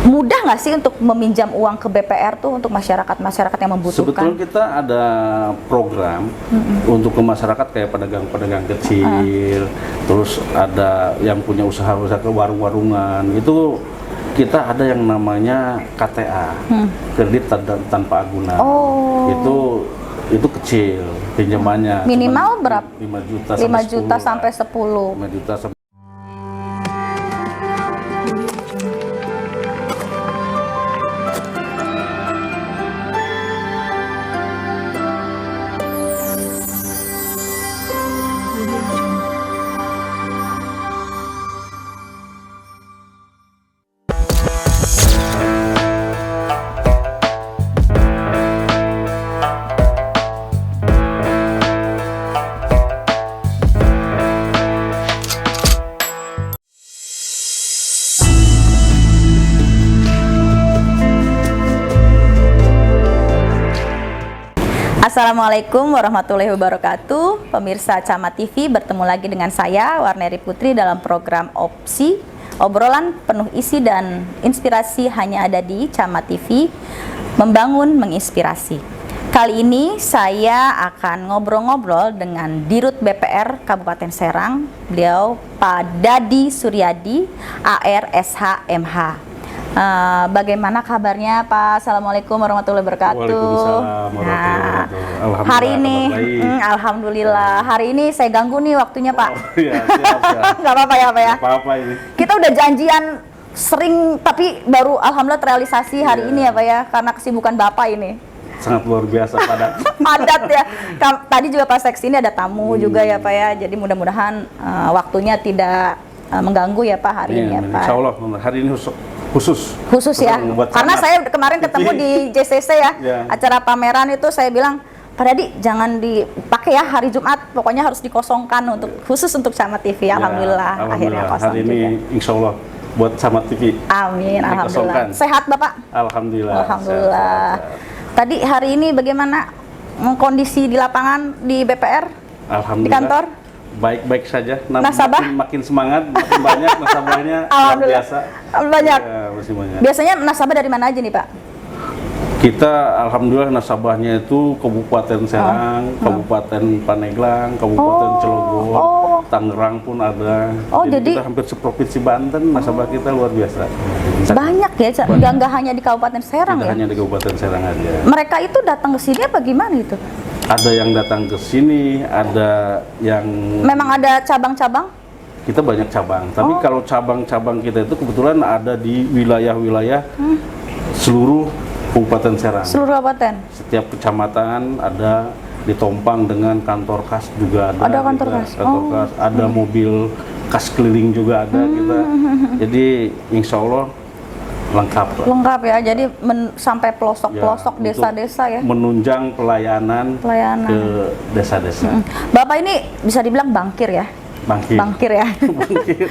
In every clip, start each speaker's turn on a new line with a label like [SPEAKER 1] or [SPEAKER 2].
[SPEAKER 1] mudah nggak sih untuk meminjam uang ke BPR tuh untuk masyarakat yang membutuhkan?
[SPEAKER 2] Sebetulnya kita ada program untuk ke masyarakat kayak pedagang-pedagang kecil, terus ada yang punya usaha-usaha ke warung-warungan, itu kita ada yang namanya KTA, kredit tanpa agunan. Itu kecil pinjamannya.
[SPEAKER 1] Minimal berapa?
[SPEAKER 2] 5 juta
[SPEAKER 1] 5 juta sampai 10.
[SPEAKER 2] 5 juta sampai
[SPEAKER 1] Assalamualaikum warahmatullahi wabarakatuh. Pemirsa Camat TV, bertemu lagi dengan saya Warneri Putri dalam program Opsi, obrolan penuh isi dan inspirasi hanya ada di Camat TV, membangun menginspirasi. Kali ini saya akan ngobrol-ngobrol dengan Dirut BPR Kabupaten Serang, beliau Pak Dadi Suryadi, AR SH MH. Bagaimana kabarnya Pak? Assalamualaikum warahmatullahi wabarakatuh.
[SPEAKER 2] Waalaikumsalam warahmatullahi wabarakatuh.
[SPEAKER 1] Hari ini, alhamdulillah. Hari ini saya ganggu nih waktunya Pak.
[SPEAKER 2] Oh, iya, siap.
[SPEAKER 1] Nggak apa-apa ya Pak ya?
[SPEAKER 2] Apa-apa ini.
[SPEAKER 1] Kita udah janjian sering, tapi baru alhamdulillah terrealisasi hari ini ya Pak ya, karena kesibukan Bapak ini.
[SPEAKER 2] Sangat luar biasa padat.
[SPEAKER 1] Padat ya. Tadi juga pas seks ini ada tamu juga ya Pak ya. Jadi mudah-mudahan waktunya tidak mengganggu ya Pak hari ini ya Pak.
[SPEAKER 2] Insya Allah hari ini khusus
[SPEAKER 1] ya. Karena saya kemarin ketemu di JCC ya, acara pameran itu saya bilang, Pak Dadi jangan dipakai ya hari Jumat, pokoknya harus dikosongkan untuk khusus untuk Camat TV. Alhamdulillah, akhirnya kosong
[SPEAKER 2] hari ini
[SPEAKER 1] juga.
[SPEAKER 2] Insya Allah buat Camat TV.
[SPEAKER 1] Amin, alhamdulillah. Sehat Bapak?
[SPEAKER 2] Alhamdulillah.
[SPEAKER 1] Alhamdulillah.
[SPEAKER 2] Sehat.
[SPEAKER 1] Tadi hari ini bagaimana kondisi di lapangan di BPR?
[SPEAKER 2] Alhamdulillah.
[SPEAKER 1] Di kantor?
[SPEAKER 2] Baik-baik saja.
[SPEAKER 1] Nasabah?
[SPEAKER 2] Makin semangat, makin banyak nasabahnya. Luar biasa.
[SPEAKER 1] Banyak.
[SPEAKER 2] Ya, masih banyak.
[SPEAKER 1] Biasanya nasabah dari mana aja nih Pak?
[SPEAKER 2] Kita alhamdulillah nasabahnya itu Kabupaten Serang, Kabupaten Pandeglang, Kabupaten Cilegon, Tangerang pun ada. Jadi kita hampir seprovinsi Banten, nasabah kita luar biasa.
[SPEAKER 1] Banyak ya, nggak hanya di Kabupaten Serang ya?
[SPEAKER 2] Hanya di Kabupaten Serang aja.
[SPEAKER 1] Mereka itu datang ke sini apa gimana itu?
[SPEAKER 2] Ada yang datang ke sini, ada yang...
[SPEAKER 1] Memang ada cabang-cabang?
[SPEAKER 2] Kita banyak cabang, tapi kalau cabang-cabang kita itu kebetulan ada di wilayah-wilayah seluruh Kabupaten Serang.
[SPEAKER 1] Seluruh kabupaten?
[SPEAKER 2] Setiap kecamatan ada ditompang dengan kantor kas juga ada.
[SPEAKER 1] Ada kantor kas?
[SPEAKER 2] Kas, ada mobil kas keliling juga ada kita. Jadi insya Allah lengkap
[SPEAKER 1] ya, jadi sampai pelosok-pelosok desa-desa ya,
[SPEAKER 2] menunjang pelayanan ke desa-desa.
[SPEAKER 1] Bapak ini bisa dibilang bangkir ya? Bangkir ya? Bangkir.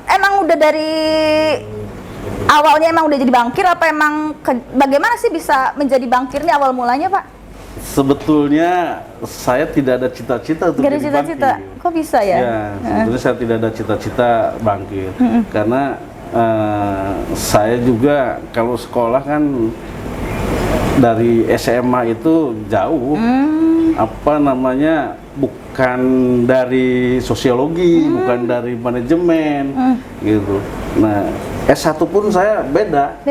[SPEAKER 1] Emang udah dari awalnya emang udah jadi bangkir apa emang bagaimana sih bisa menjadi bangkir nih awal mulanya Pak?
[SPEAKER 2] Sebetulnya saya tidak ada cita-cita untuk jadi bangkir.
[SPEAKER 1] Kok bisa ya?
[SPEAKER 2] Ya, sebetulnya saya tidak ada cita-cita bangkir karena saya juga kalau sekolah kan dari SMA itu jauh, bukan dari sosiologi, bukan dari manajemen, gitu. Nah, S1 pun saya beda.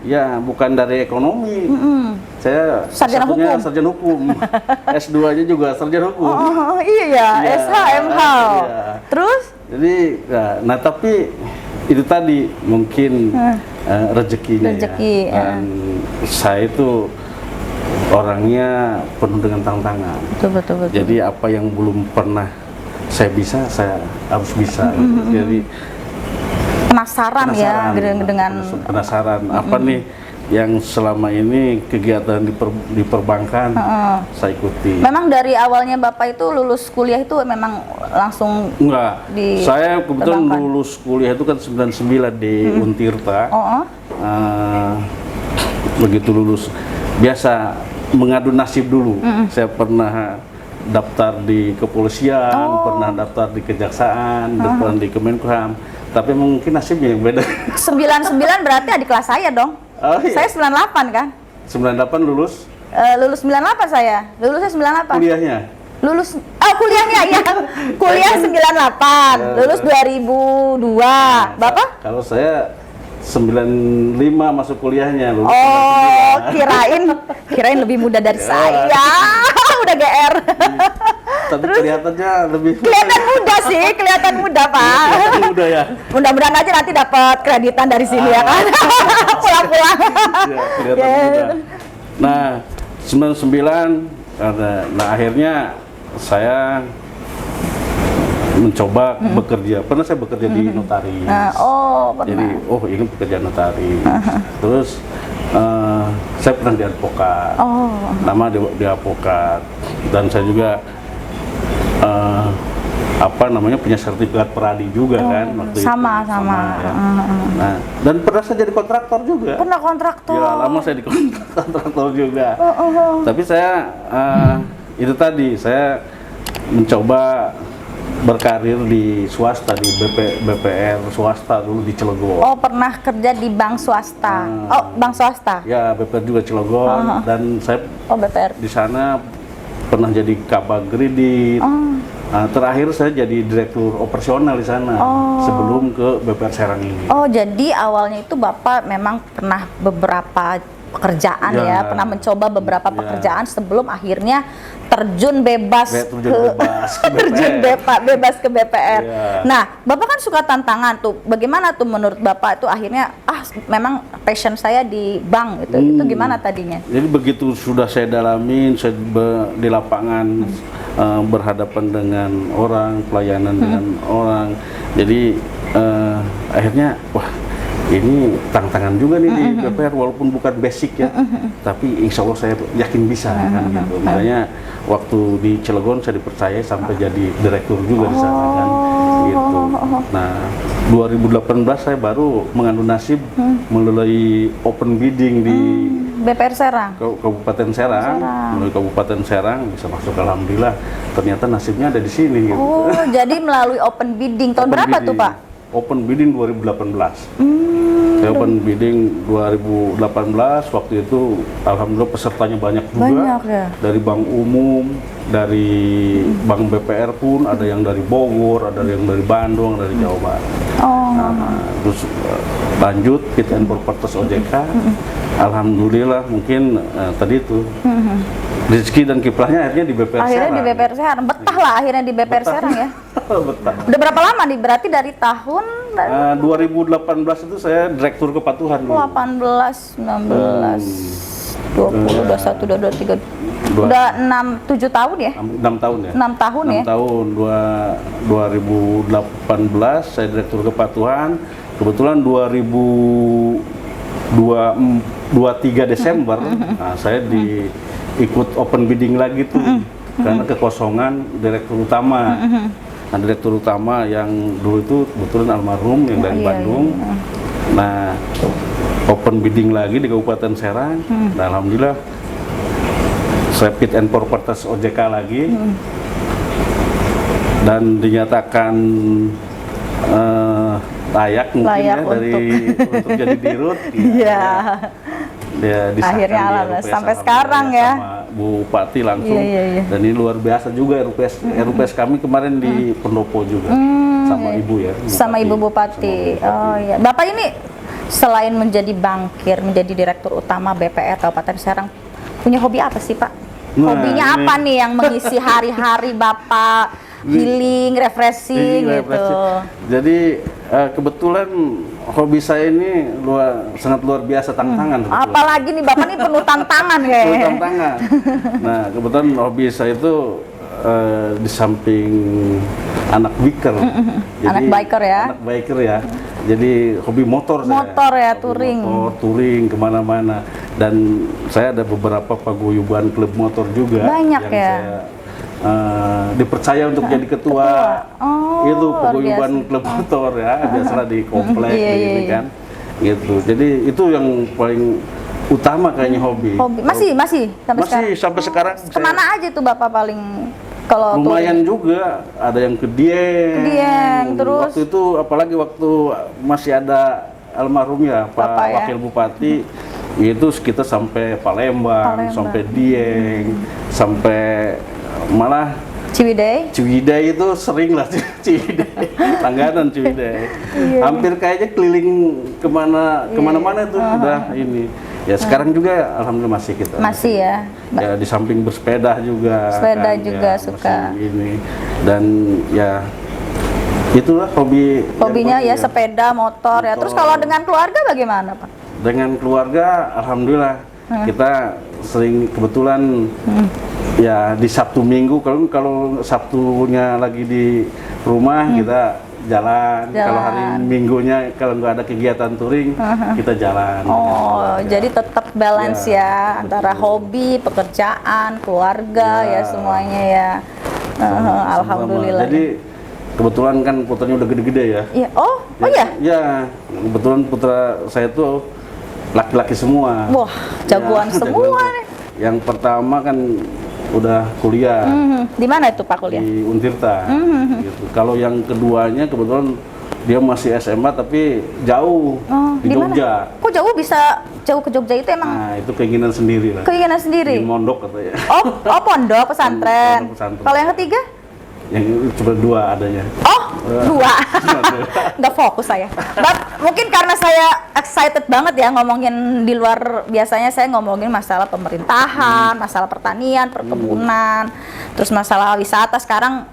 [SPEAKER 2] Ya, bukan dari ekonomi. Saya sarjana hukum. S2-nya juga sarjana hukum.
[SPEAKER 1] Oh iya, SHMH. Terus?
[SPEAKER 2] Jadi, nah tapi itu tadi mungkin rezekinya. Ya. Dan saya itu orangnya penuh dengan tantangan. Betul. Jadi apa yang belum pernah saya bisa, saya harus bisa. Jadi
[SPEAKER 1] penasaran ya dengan
[SPEAKER 2] penasaran apa nih yang selama ini kegiatan di perbankan saya ikuti.
[SPEAKER 1] Memang dari awalnya Bapak itu lulus kuliah itu memang langsung
[SPEAKER 2] enggak. Saya kebetulan lulus kuliah itu kan 99 di Untirta. Begitu lulus biasa mengadu nasib dulu. Saya pernah daftar di kepolisian, pernah daftar di kejaksaan, pernah di Kemenkumham. Tapi mungkin nasibnya yang beda.
[SPEAKER 1] 99 berarti adik kelas saya dong.
[SPEAKER 2] Oh, iya.
[SPEAKER 1] Saya 98 kan?
[SPEAKER 2] 98 lulus.
[SPEAKER 1] Lulus 98 saya. Lulusnya 98.
[SPEAKER 2] Kuliahnya.
[SPEAKER 1] Lulus kuliahnya ya. Kuliah 98. Lulus 2002. Bapak?
[SPEAKER 2] Kalau saya 95 masuk kuliahnya lulus.
[SPEAKER 1] Oh, kirain lebih muda dari saya. Udah GR.
[SPEAKER 2] Tapi kelihatannya lebih
[SPEAKER 1] Kelihatan muda sih, kelihatan muda, Pak.
[SPEAKER 2] kelihatan muda ya.
[SPEAKER 1] Mudah-mudahan aja nanti dapat kreditan dari sini ya kan. Pulang-pulang.
[SPEAKER 2] Ya, kelihatan muda. Nah, 99 nah akhirnya saya mencoba bekerja. Pernah saya bekerja di notaris.
[SPEAKER 1] Pernah.
[SPEAKER 2] Jadi, ini pekerjaan notaris. Terus saya pernah di advokat. Nama di advokat. Dan saya juga punya sertifikat peradi juga kan waktu
[SPEAKER 1] sama.
[SPEAKER 2] itu. Sama. Ya. Nah, dan pernah saya jadi kontraktor juga.
[SPEAKER 1] Pernah kontraktor.
[SPEAKER 2] Ya, lama saya di kontraktor juga. Tapi saya itu tadi saya mencoba berkarir di swasta, di BPR swasta dulu di Cilegon.
[SPEAKER 1] Oh, pernah kerja di bank swasta. Bank swasta.
[SPEAKER 2] Ya, BPR juga Cilegon dan saya
[SPEAKER 1] BPR.
[SPEAKER 2] di sana pernah jadi kabag kredit. Terakhir saya jadi direktur operasional di sana sebelum ke BPR Serang ini.
[SPEAKER 1] Oh, jadi awalnya itu Bapak memang pernah beberapa pekerjaan ya, pernah mencoba beberapa pekerjaan sebelum akhirnya terjun bebas bebas ke BPR. Nah, Bapak kan suka tantangan tuh. Bagaimana tuh menurut Bapak itu akhirnya memang passion saya di bank itu. Itu gimana tadinya?
[SPEAKER 2] Jadi begitu sudah saya dalamin, saya di lapangan berhadapan dengan orang, pelayanan dengan orang. Jadi akhirnya ini tantangan juga nih di BPR walaupun bukan basic ya, tapi insya Allah saya yakin bisa kan gitu. Makanya waktu di Cilegon saya dipercaya sampai jadi direktur juga di sana kan gitu. Nah 2018 saya baru mengadu nasib melalui open bidding di
[SPEAKER 1] BPR Serang.
[SPEAKER 2] Kabupaten Serang, melalui Kabupaten Serang bisa masuk, alhamdulillah. Ternyata nasibnya ada di sini. Gitu.
[SPEAKER 1] Oh, jadi melalui open bidding tahun berapa tuh Pak?
[SPEAKER 2] Open bidding 2018. Saya open bidding 2018, waktu itu alhamdulillah pesertanya banyak juga.
[SPEAKER 1] Banyak ya? Dari
[SPEAKER 2] Bank Umum, dari Bank BPR pun, ada yang dari Bogor, ada yang dari Bandung, dari Jawa Barat. Terus lanjut fit and proper test OJK. Alhamdulillah mungkin tadi itu rezeki dan kiprahnya akhirnya di BPR Serang.
[SPEAKER 1] Akhirnya di BPR Serang, betah lah akhirnya di BPR Serang ya.
[SPEAKER 2] Betah.
[SPEAKER 1] Udah berapa lama nih? Berarti dari tahun
[SPEAKER 2] 2018 itu saya direktur kepatuhan dulu.
[SPEAKER 1] 18, 19, 20, 21, 22, 23. Udah 7 tahun ya?
[SPEAKER 2] 6 tahun ya?
[SPEAKER 1] 6 tahun ya?
[SPEAKER 2] 6 tahun, 2018 saya direktur kepatuhan. Kebetulan 2023 Desember, saya ikut open bidding lagi tuh, karena kekosongan direktur utama. Nah, direktur utama yang dulu itu kebetulan almarhum yang dari Bandung. Nah, open bidding lagi di Kabupaten Serang. Nah, alhamdulillah saya fit and proper test OJK lagi. Dan dinyatakan layak mungkin ya untuk jadi dirut.
[SPEAKER 1] Akhirnya alhamdulillah sampai sekarang ya.
[SPEAKER 2] Sama Bupati langsung. Dan ini luar biasa juga RUPS kami kemarin di Pendopo juga. Sama Ibu ya.
[SPEAKER 1] Sama Ibu Bupati. Oh iya. Bapak ini selain menjadi bankir, menjadi direktur utama BPR Kabupaten Serang, punya hobi apa sih Pak? Hobinya apa nih yang mengisi hari-hari Bapak? Healing, refreshing gitu.
[SPEAKER 2] Jadi kebetulan hobi saya ini sangat luar biasa, tantangan.
[SPEAKER 1] Apalagi nih Bapak ini penuh tantangan kayaknya.
[SPEAKER 2] Penuh tantangan. Nah, kebetulan hobi saya itu di samping anak biker. Jadi,
[SPEAKER 1] anak biker ya?
[SPEAKER 2] Anak biker ya. Jadi hobi motor saya.
[SPEAKER 1] Motor ya, touring.
[SPEAKER 2] Motor, touring kemana-mana. Dan saya ada beberapa paguyuban klub motor juga.
[SPEAKER 1] Banyak
[SPEAKER 2] yang
[SPEAKER 1] ya?
[SPEAKER 2] Saya, dipercaya untuk jadi ketua. Itu paguyuban klub motor ya, biasalah di komplek ini kan. Gitu. Jadi itu yang paling utama kayaknya hobi.
[SPEAKER 1] Masih sampai sekarang.
[SPEAKER 2] Sampai sekarang.
[SPEAKER 1] Kemana aja tuh Bapak paling Kalau
[SPEAKER 2] lumayan juga, ada yang ke Dieng.
[SPEAKER 1] Ke Dieng, terus?
[SPEAKER 2] Waktu itu apalagi waktu masih ada almarhum ya
[SPEAKER 1] Bapak ya?
[SPEAKER 2] Wakil Bupati, itu kita sampai Palembang, sampai Dieng, sampai malah
[SPEAKER 1] Ciwidey
[SPEAKER 2] itu sering lah Ciwidey, langganan Ciwidey. Hampir kayaknya keliling kemana-mana itu udah ini. Ya sekarang juga alhamdulillah masih kita.
[SPEAKER 1] Masih ya.
[SPEAKER 2] Ya di samping bersepeda juga.
[SPEAKER 1] Sepeda
[SPEAKER 2] kan,
[SPEAKER 1] juga
[SPEAKER 2] ya,
[SPEAKER 1] suka.
[SPEAKER 2] Ini dan ya itulah
[SPEAKER 1] hobinya ya sepeda, motor ya. Terus kalau dengan keluarga bagaimana Pak?
[SPEAKER 2] Dengan keluarga alhamdulillah kita sering kebetulan ya di Sabtu Minggu, kalau Sabtunya lagi di rumah kita jalan. Kalau hari Minggunya kalau nggak ada kegiatan touring kita jalan.
[SPEAKER 1] Oh, jadi tetap balance ya antara hobi, pekerjaan, keluarga ya semuanya ya. Alhamdulillah.
[SPEAKER 2] Jadi kebetulan kan putranya udah gede-gede ya.
[SPEAKER 1] Iya. Oh ya?
[SPEAKER 2] Ya, kebetulan putra saya tuh laki-laki semua.
[SPEAKER 1] Wah, jagoan semua nih.
[SPEAKER 2] Yang pertama kan udah kuliah.
[SPEAKER 1] Di mana itu Pak kuliah?
[SPEAKER 2] Di Untirta. Gitu. Kalau yang keduanya kebetulan dia masih SMA tapi jauh di Jogja.
[SPEAKER 1] Kok jauh ke Jogja itu emang?
[SPEAKER 2] Nah, itu keinginan sendiri lah.
[SPEAKER 1] Keinginan sendiri.
[SPEAKER 2] Di mondok katanya.
[SPEAKER 1] Oh pondok pesantren.
[SPEAKER 2] Pondok pesantren.
[SPEAKER 1] Kalau yang ketiga?
[SPEAKER 2] Yang cuma 2 adanya.
[SPEAKER 1] Oh, 2. Nggak fokus saya. Mungkin karena saya excited banget ya ngomongin di luar, biasanya saya ngomongin masalah pemerintahan, masalah pertanian, perkebunan, terus masalah wisata, sekarang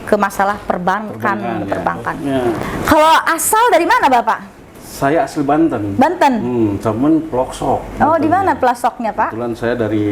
[SPEAKER 1] ke masalah perbankan.
[SPEAKER 2] Ya.
[SPEAKER 1] Kalau asal dari mana Bapak?
[SPEAKER 2] Saya asli Banten.
[SPEAKER 1] Banten?
[SPEAKER 2] Cuman Ploksok.
[SPEAKER 1] Oh, di mana pelosoknya Pak?
[SPEAKER 2] Kebetulan saya dari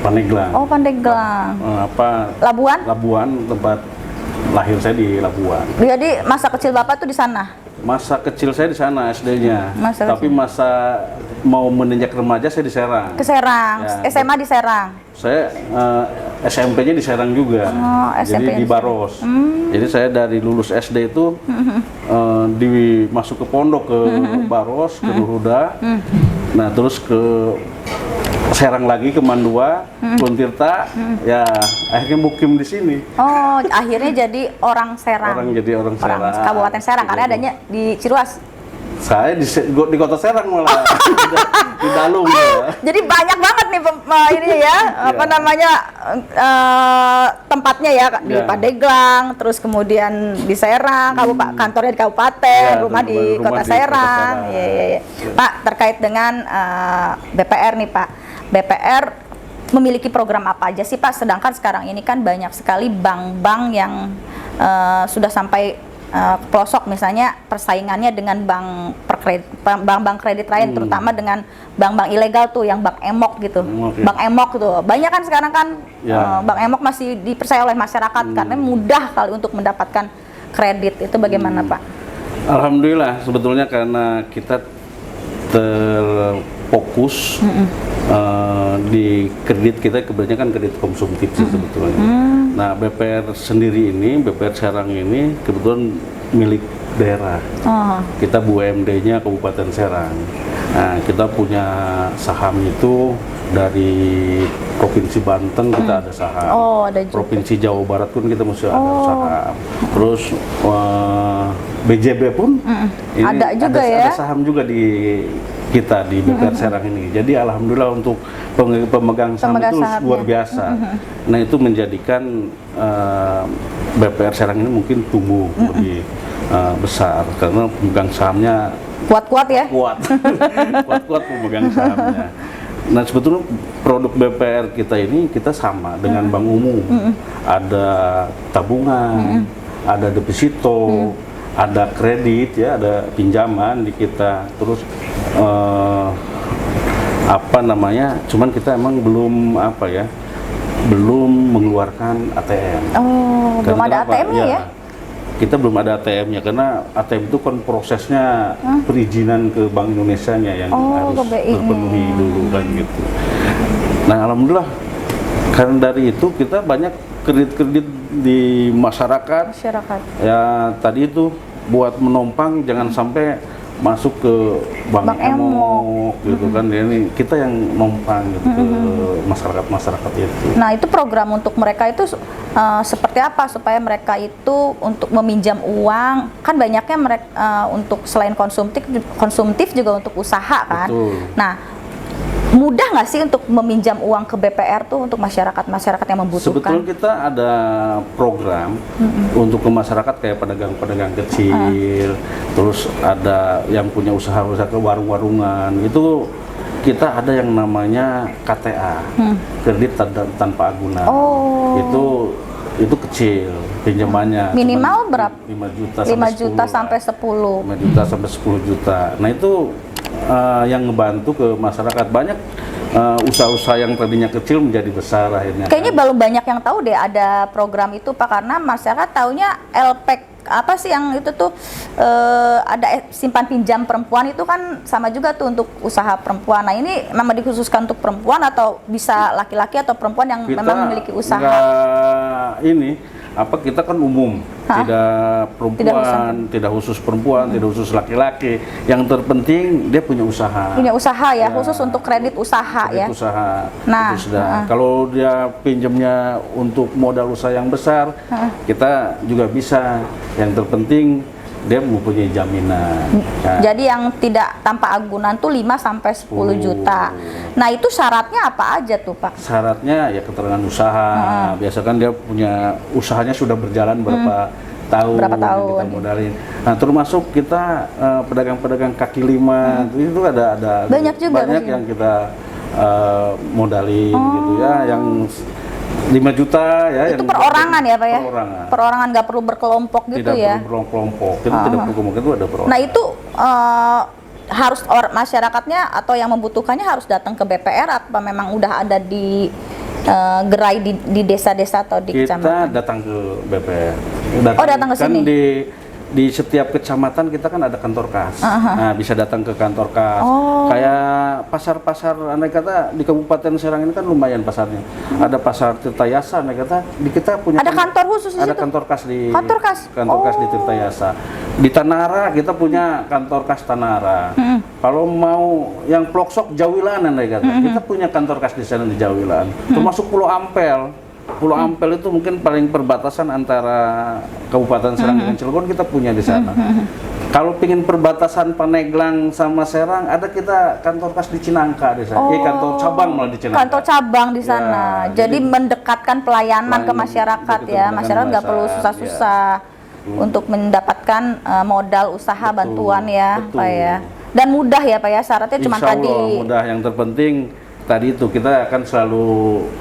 [SPEAKER 2] Pandeglang.
[SPEAKER 1] Oh, Pandeglang. Labuan?
[SPEAKER 2] Labuan, tempat lahir saya di Labuan.
[SPEAKER 1] Jadi masa kecil Bapak tuh di sana?
[SPEAKER 2] Masa kecil saya di sana SD-nya. Tapi
[SPEAKER 1] kecil.
[SPEAKER 2] masa mau menginjak remaja saya di Serang.
[SPEAKER 1] Ke Serang. Ya. SMA di Serang.
[SPEAKER 2] Saya SMP-nya di Serang juga.
[SPEAKER 1] Oh, SMP
[SPEAKER 2] jadi di Baros. Jadi saya dari lulus SD itu masuk ke pondok ke Baros, ke Nurhuda. Nah, terus ke Serang lagi ke Mandua, Untirta, ya akhirnya mukim di sini.
[SPEAKER 1] Oh, akhirnya jadi orang Serang.
[SPEAKER 2] Jadi orang Serang.
[SPEAKER 1] Kabupaten Serang, karena adanya di Ciruas.
[SPEAKER 2] Saya di kota Serang malah, di Dalung ya.
[SPEAKER 1] Jadi banyak banget nih ini ya, tempatnya ya, di Pandeglang, terus kemudian di Serang, kantornya di kabupaten, rumah di kota Serang. Iya. Pak, terkait dengan BPR nih Pak. BPR memiliki program apa aja sih Pak? Sedangkan sekarang ini kan banyak sekali bank-bank yang sudah sampai pelosok, misalnya persaingannya dengan bank-bank kredit lain, terutama dengan bank-bank ilegal tuh, yang bank emok gitu. Bank emok tuh banyak kan sekarang kan. Bank emok masih dipercaya oleh masyarakat karena mudah kali untuk mendapatkan kredit. Itu bagaimana Pak?
[SPEAKER 2] Alhamdulillah, sebetulnya karena kita terfokus di kredit kita, kebanyakan kredit konsumtif sih sebetulnya. Nah, BPR sendiri ini, BPR Serang ini kebetulan milik daerah. Kita BUMD-nya Kabupaten Serang. Nah, kita punya saham itu dari Provinsi Banten kita ada saham.
[SPEAKER 1] Ada juga.
[SPEAKER 2] Provinsi Jawa Barat pun kita masih ada saham. Terus BJB pun ini
[SPEAKER 1] ada juga
[SPEAKER 2] ada saham juga di kita di BPR Serang ini. Jadi alhamdulillah untuk pemegang saham itu luar biasa. Nah, itu menjadikan BPR Serang ini mungkin tumbuh lebih besar karena pemegang sahamnya
[SPEAKER 1] kuat-kuat ya.
[SPEAKER 2] Kuat pemegang sahamnya. Nah, sebetulnya produk BPR kita ini kita sama dengan bank umum. Ada tabungan, ada deposito, ada kredit ya, ada pinjaman di kita. Terus cuman kita emang belum belum mengeluarkan ATM.
[SPEAKER 1] Belum ada ATM-nya ya?
[SPEAKER 2] Kita belum ada ATM-nya karena ATM itu kan prosesnya perizinan ke Bank Indonesia-nya yang harus terpenuhi dulu kan gitu. Nah, alhamdulillah karena dari itu kita banyak kredit-kredit di masyarakat. Ya tadi itu buat menompang jangan sampai masuk ke Bank
[SPEAKER 1] Bank Emok.
[SPEAKER 2] Emok gitu kan. Ini kita yang numpang gitu ke masyarakat itu.
[SPEAKER 1] Nah, itu program untuk mereka itu seperti apa supaya mereka itu untuk meminjam uang, kan banyaknya mereka untuk selain konsumtif juga untuk usaha kan.
[SPEAKER 2] Betul.
[SPEAKER 1] Nah, mudah nggak sih untuk meminjam uang ke BPR tuh untuk masyarakat yang membutuhkan?
[SPEAKER 2] Sebetulnya kita ada program untuk ke masyarakat kayak pedagang-pedagang kecil, terus ada yang punya usaha-usaha ke warung-warungan. Itu kita ada yang namanya KTA, kredit tanpa agunan.
[SPEAKER 1] Oh.
[SPEAKER 2] Itu kecil pinjamannya.
[SPEAKER 1] Minimal berapa?
[SPEAKER 2] 5 juta
[SPEAKER 1] 5 juta sampai 10.
[SPEAKER 2] 5 juta sampai 10 juta. Nah, itu yang ngebantu ke masyarakat. Banyak usaha-usaha yang tadinya kecil menjadi besar akhirnya.
[SPEAKER 1] Kayaknya belum banyak yang tahu deh ada program itu Pak, karena masyarakat taunya LPEK apa sih yang itu tuh ada simpan pinjam perempuan itu kan sama juga tuh untuk usaha perempuan. Nah, ini memang dikhususkan untuk perempuan atau bisa laki-laki atau perempuan yang
[SPEAKER 2] Kita
[SPEAKER 1] memang memiliki usaha?
[SPEAKER 2] Kita kan umum, tidak perempuan, tidak khusus perempuan, tidak khusus laki-laki. Yang terpenting dia punya usaha.
[SPEAKER 1] Punya usaha ya, khusus untuk kredit usaha
[SPEAKER 2] kredit
[SPEAKER 1] ya.
[SPEAKER 2] usaha.
[SPEAKER 1] Nah,
[SPEAKER 2] Itu sudah. Kalau dia pinjamnya untuk modal usaha yang besar, kita juga bisa. Yang terpenting dia mempunyai jaminan. Nah,
[SPEAKER 1] Jadi yang tidak tanpa agunan tuh 5 sampai 10 juta. Nah, itu syaratnya apa aja tuh, Pak?
[SPEAKER 2] syaratnya ya keterangan usaha. Biasa kan dia punya usahanya sudah berjalan berapa tahun,
[SPEAKER 1] Berapa
[SPEAKER 2] yang
[SPEAKER 1] tahun.
[SPEAKER 2] kita modalin. Nah, termasuk kita pedagang-pedagang kaki lima itu ada
[SPEAKER 1] Banyak juga
[SPEAKER 2] banyak
[SPEAKER 1] di sini.
[SPEAKER 2] yang kita modalin gitu ya, yang 5 juta ya.
[SPEAKER 1] Itu
[SPEAKER 2] yang
[SPEAKER 1] perorangan ya, Pak ya?
[SPEAKER 2] Perorangan.
[SPEAKER 1] Perorangan, nggak perlu berkelompok gitu
[SPEAKER 2] Tidak
[SPEAKER 1] ya?
[SPEAKER 2] perlu kelompok. Itu tidak perlu kelompok, itu ada perorangan.
[SPEAKER 1] Nah, itu harus masyarakatnya atau yang membutuhkannya harus datang ke BPR apa memang udah ada di gerai di desa-desa atau di
[SPEAKER 2] Kita
[SPEAKER 1] kecamatan?
[SPEAKER 2] datang ke BPR.
[SPEAKER 1] Datang ke
[SPEAKER 2] kan
[SPEAKER 1] sini?
[SPEAKER 2] di setiap kecamatan kita kan ada kantor kas. Nah, bisa datang ke kantor kas. Kayak pasar-pasar, andai kata di Kabupaten Serang ini kan lumayan pasarnya. Ada pasar Tirtayasa, andai kata di kita punya
[SPEAKER 1] Ada kantor khusus di
[SPEAKER 2] ada
[SPEAKER 1] situ?
[SPEAKER 2] kantor kas di
[SPEAKER 1] Kantor kas?
[SPEAKER 2] kantor kas di Tirtayasa. Di Tanara kita punya kantor kas Tanara. Kalau mau yang pelosok Jawilan, andai kata kita punya kantor kas di sana di Jawilan. Termasuk Pulau Ampel. Pulau Ampel itu mungkin paling perbatasan antara Kabupaten Serang dengan Cilegon, kita punya di sana. Kalau pingin perbatasan Paneglang sama Serang, ada kita kantor kas di Cinangka di sana. Kantor cabang malah di Cinangka.
[SPEAKER 1] Kantor cabang di sana.
[SPEAKER 2] Ya,
[SPEAKER 1] jadi mendekatkan pelayanan ke masyarakat
[SPEAKER 2] begitu,
[SPEAKER 1] ya.
[SPEAKER 2] mendekatkan
[SPEAKER 1] Masyarakat nggak perlu
[SPEAKER 2] masyarakat,
[SPEAKER 1] susah-susah untuk mendapatkan modal usaha bantuan ya,
[SPEAKER 2] betul.
[SPEAKER 1] Pak ya. Dan mudah ya, Pak ya. Syaratnya cuma
[SPEAKER 2] Insya
[SPEAKER 1] tadi.
[SPEAKER 2] Allah mudah. Yang terpenting tadi itu kita akan selalu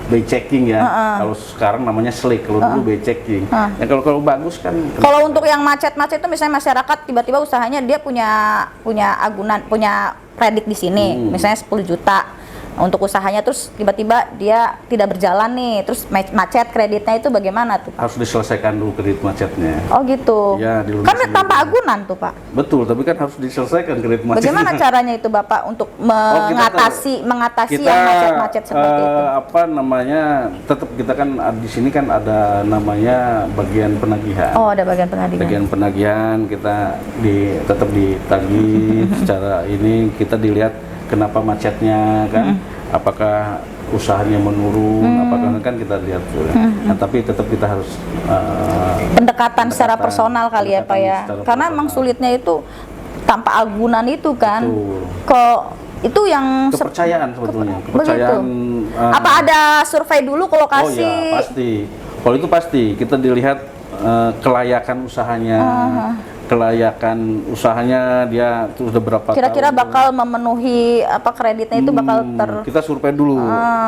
[SPEAKER 2] by checking ya. Kalau sekarang namanya slick, kalau dulu by checking. Ya kalau bagus kan.
[SPEAKER 1] Kalau untuk yang macet-macet itu misalnya masyarakat tiba-tiba usahanya dia punya agunan, punya kredit di sini, misalnya 10 juta untuk usahanya, terus tiba-tiba dia tidak berjalan nih, terus macet kreditnya itu bagaimana tuh, Pak?
[SPEAKER 2] Harus diselesaikan dulu kredit macetnya.
[SPEAKER 1] Oh gitu.
[SPEAKER 2] Ya, dilunasi
[SPEAKER 1] Kan tanpa
[SPEAKER 2] dulu.
[SPEAKER 1] agunan tuh, Pak.
[SPEAKER 2] Betul, tapi kan harus diselesaikan kredit macetnya.
[SPEAKER 1] Bagaimana caranya itu, Bapak, untuk mengatasi
[SPEAKER 2] kita,
[SPEAKER 1] yang macet-macet seperti itu?
[SPEAKER 2] Tetap kita kan di sini kan ada namanya bagian penagihan.
[SPEAKER 1] Oh, ada bagian penagihan.
[SPEAKER 2] Bagian penagihan kita tetap ditagih secara ini, kita dilihat kenapa macetnya kan, apakah usahanya menurun, apakah kan kita lihat tuh. Nah, tapi tetap kita harus
[SPEAKER 1] pendekatan secara personal kali ya, Pak ya.
[SPEAKER 2] secara
[SPEAKER 1] Karena memang
[SPEAKER 2] personal.
[SPEAKER 1] sulitnya itu tanpa agunan itu kan.
[SPEAKER 2] Betul.
[SPEAKER 1] Kok itu yang
[SPEAKER 2] Kepercayaan sebetulnya, kepercayaan.
[SPEAKER 1] Apa ada survei dulu ke lokasi?
[SPEAKER 2] Oh ya, pasti. Kalau itu pasti kita dilihat kelayakan usahanya. Kelayakan usahanya dia tuh udah berapa
[SPEAKER 1] Kira-kira
[SPEAKER 2] tahun.
[SPEAKER 1] bakal memenuhi apa kreditnya itu bakal
[SPEAKER 2] kita survei dulu.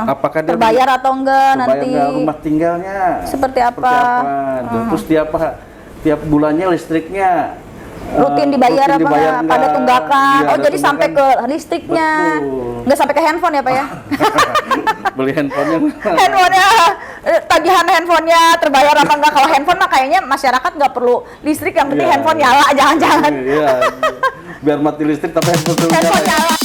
[SPEAKER 2] Apakah dia
[SPEAKER 1] terbayar atau enggak
[SPEAKER 2] terbayar
[SPEAKER 1] nanti?
[SPEAKER 2] nggak, rumah tinggalnya
[SPEAKER 1] Seperti apa?
[SPEAKER 2] Terus tiap bulannya listriknya
[SPEAKER 1] Rutin dibayar apa enggak?
[SPEAKER 2] enggak?
[SPEAKER 1] Pada tunggakan?
[SPEAKER 2] Iya,
[SPEAKER 1] Oh,
[SPEAKER 2] ada
[SPEAKER 1] jadi sampai ke
[SPEAKER 2] tunggakan.
[SPEAKER 1] listriknya.
[SPEAKER 2] Betul.
[SPEAKER 1] Nggak sampai ke handphone ya, Pak ya?
[SPEAKER 2] Beli handphonenya.
[SPEAKER 1] Handphonenya, tagihan handphonenya terbayar apa enggak? Kalau handphone mah kayaknya masyarakat nggak perlu listrik, yang penting
[SPEAKER 2] Iya.
[SPEAKER 1] handphone nyala, jangan-jangan.
[SPEAKER 2] Iya, biar mati listrik tapi handphone terus
[SPEAKER 1] Handphone
[SPEAKER 2] nyala.
[SPEAKER 1] nyala.